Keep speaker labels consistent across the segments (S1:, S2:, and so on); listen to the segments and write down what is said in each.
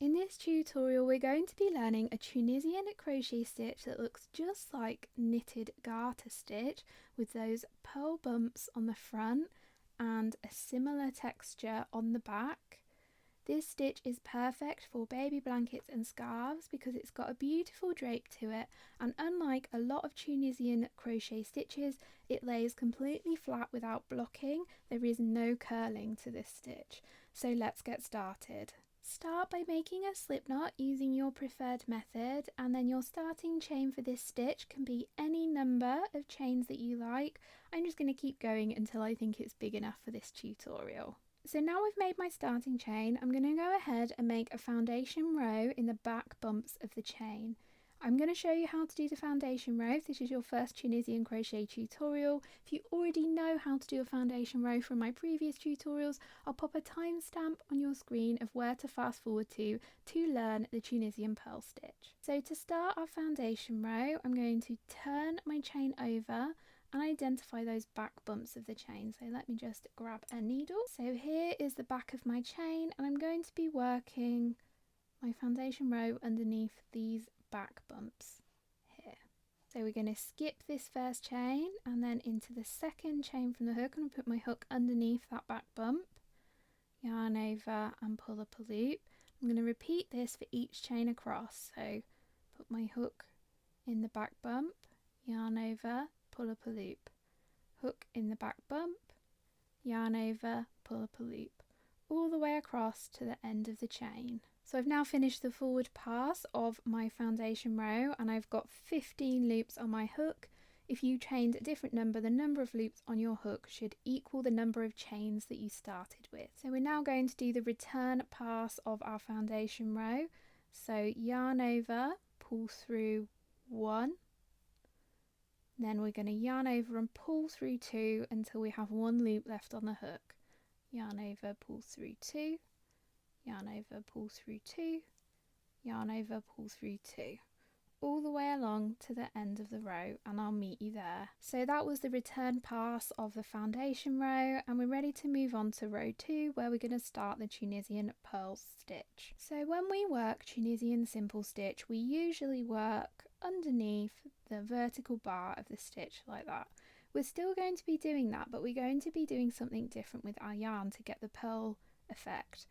S1: In this tutorial we're going to be learning a Tunisian crochet stitch that looks just like knitted garter stitch with those pearl bumps on the front and a similar texture on the back. This stitch is perfect for baby blankets and scarves because it's got a beautiful drape to it, and unlike a lot of Tunisian crochet stitches, it lays completely flat without blocking. There is no curling to this stitch. So let's get started. Start by making a slip knot using your preferred method, and then your starting chain for this stitch can be any number of chains that you like. I'm just going to keep going until I think it's big enough for this tutorial. So now we've made my starting chain, I'm going to go ahead and make a foundation row in the back bumps of the chain. I'm going to show you how to do the foundation row if this is your first Tunisian crochet tutorial. If you already know how to do a foundation row from my previous tutorials, I'll pop a timestamp on your screen of where to fast forward to learn the Tunisian purl stitch. So to start our foundation row, I'm going to turn my chain over and identify those back bumps of the chain. So let me just grab a needle. So here is the back of my chain, and I'm going to be working my foundation row underneath these back bumps here. So we're going to skip this first chain and then into the second chain from the hook. I'm going to put my hook underneath that back bump, yarn over and pull up a loop. I'm going to repeat this for each chain across. So put my hook in the back bump, yarn over, pull up a loop, hook in the back bump, yarn over, pull up a loop, all the way across to the end of the chain. So I've now finished the forward pass of my foundation row and I've got 15 loops on my hook. If you chained a different number, the number of loops on your hook should equal the number of chains that you started with. So we're now going to do the return pass of our foundation row. So yarn over, pull through 1, then we're going to yarn over and pull through 2 until we have 1 loop left on the hook. Yarn over, pull through 2, yarn over, pull through 2, yarn over, pull through 2, all the way along to the end of the row, and I'll meet you there. So that was the return pass of the foundation row, and we're ready to move on to row 2 where we're going to start the Tunisian purl stitch. So when we work Tunisian simple stitch, we usually work underneath the vertical bar of the stitch like that. We're still going to be doing that, but we're going to be doing something different with our yarn to get the purl effect.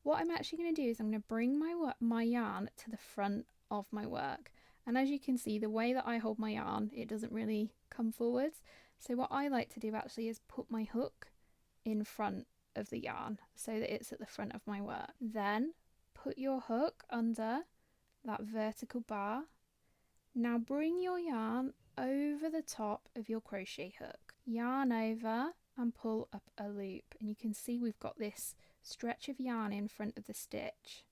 S1: What I'm actually going to do is I'm going to bring my yarn to the front of my work, and as you can see, the way that I hold my yarn, it doesn't really come forwards. So what I like to do actually is put my hook in front of the yarn so that it's at the front of my work. Then put your hook under that vertical bar. Now bring your yarn over the top of your crochet hook, yarn over and pull up a loop, and you can see we've got this stretch of yarn in front of the stitch,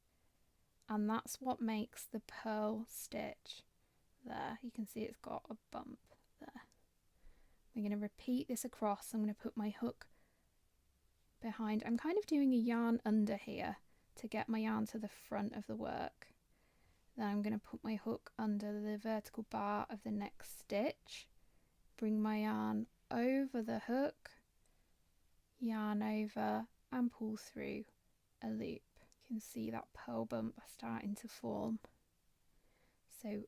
S1: and that's what makes the purl stitch. There, you can see it's got a bump there. We're going to repeat this across. I'm going to put my hook behind. I'm kind of doing a yarn under here to get my yarn to the front of the work. Then I'm going to put my hook under the vertical bar of the next stitch, bring my yarn over the hook, yarn over and pull through a loop. You can see that purl bump starting to form. So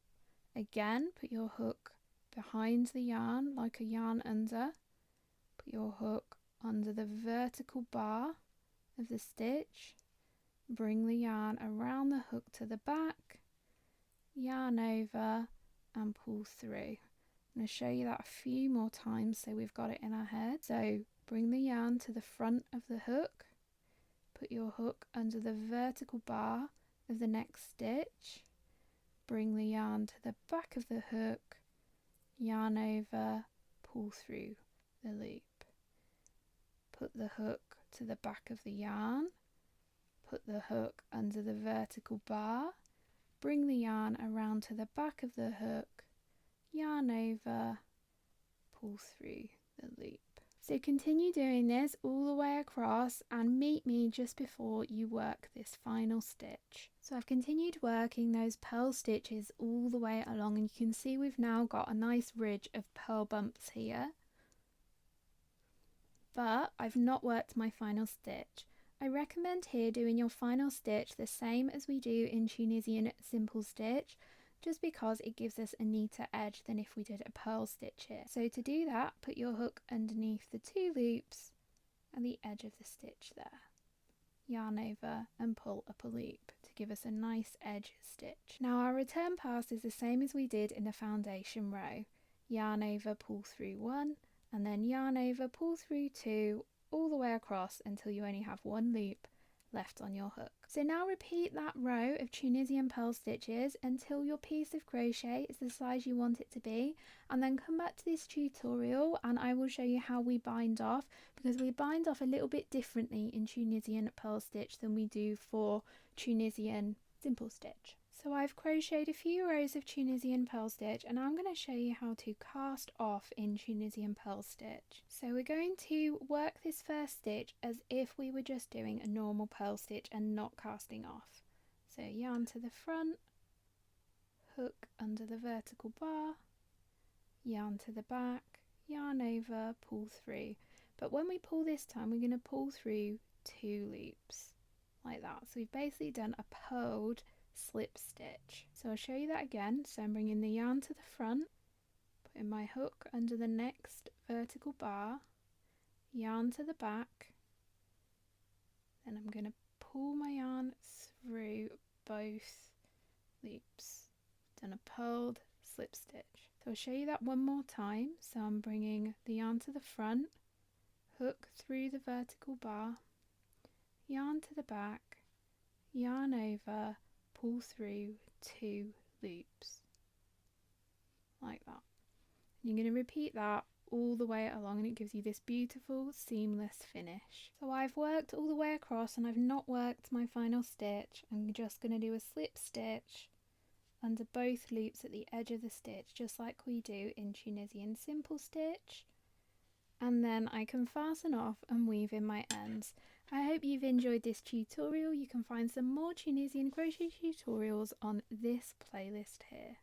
S1: again, put your hook behind the yarn like a yarn under, put your hook under the vertical bar of the stitch, bring the yarn around the hook to the back, yarn over and pull through. I'm going to show you that a few more times so we've got it in our head. So bring the yarn to the front of the hook, put your hook under the vertical bar of the next stitch, bring the yarn to the back of the hook, yarn over, pull through the loop. Put the hook to the back of the yarn, put the hook under the vertical bar, bring the yarn around to the back of the hook, yarn over, pull through the loop. So continue doing this all the way across and meet me just before you work this final stitch. So I've continued working those purl stitches all the way along, and you can see we've now got a nice ridge of purl bumps here. But I've not worked my final stitch. I recommend here doing your final stitch the same as we do in Tunisian simple stitch, just because it gives us a neater edge than if we did a purl stitch here. So to do that, put your hook underneath the 2 loops at the edge of the stitch there. Yarn over and pull up a loop to give us a nice edge stitch. Now our return pass is the same as we did in the foundation row. Yarn over, pull through 1, and then yarn over, pull through 2, all the way across until you only have 1 loop left on your hook. So now repeat that row of Tunisian purl stitches until your piece of crochet is the size you want it to be, and then come back to this tutorial and I will show you how we bind off, because we bind off a little bit differently in Tunisian purl stitch than we do for Tunisian simple stitch. So I've crocheted a few rows of Tunisian purl stitch and I'm going to show you how to cast off in Tunisian purl stitch. So we're going to work this first stitch as if we were just doing a normal purl stitch and not casting off. So yarn to the front, hook under the vertical bar, yarn to the back, yarn over, pull through. But when we pull this time, we're going to pull through 2 loops like that. So we've basically done a purled slip stitch. So I'll show you that again. So I'm bringing the yarn to the front, putting my hook under the next vertical bar, yarn to the back, then I'm going to pull my yarn through both loops. Done a purled slip stitch. So I'll show you that one more time. So I'm bringing the yarn to the front, hook through the vertical bar, yarn to the back, yarn over, pull through 2 loops like that. You're going to repeat that all the way along and it gives you this beautiful seamless finish. So I've worked all the way across and I've not worked my final stitch. I'm just going to do a slip stitch under both loops at the edge of the stitch, just like we do in Tunisian simple stitch, and then I can fasten off and weave in my ends. I hope you've enjoyed this tutorial. You can find some more Tunisian crochet tutorials on this playlist here.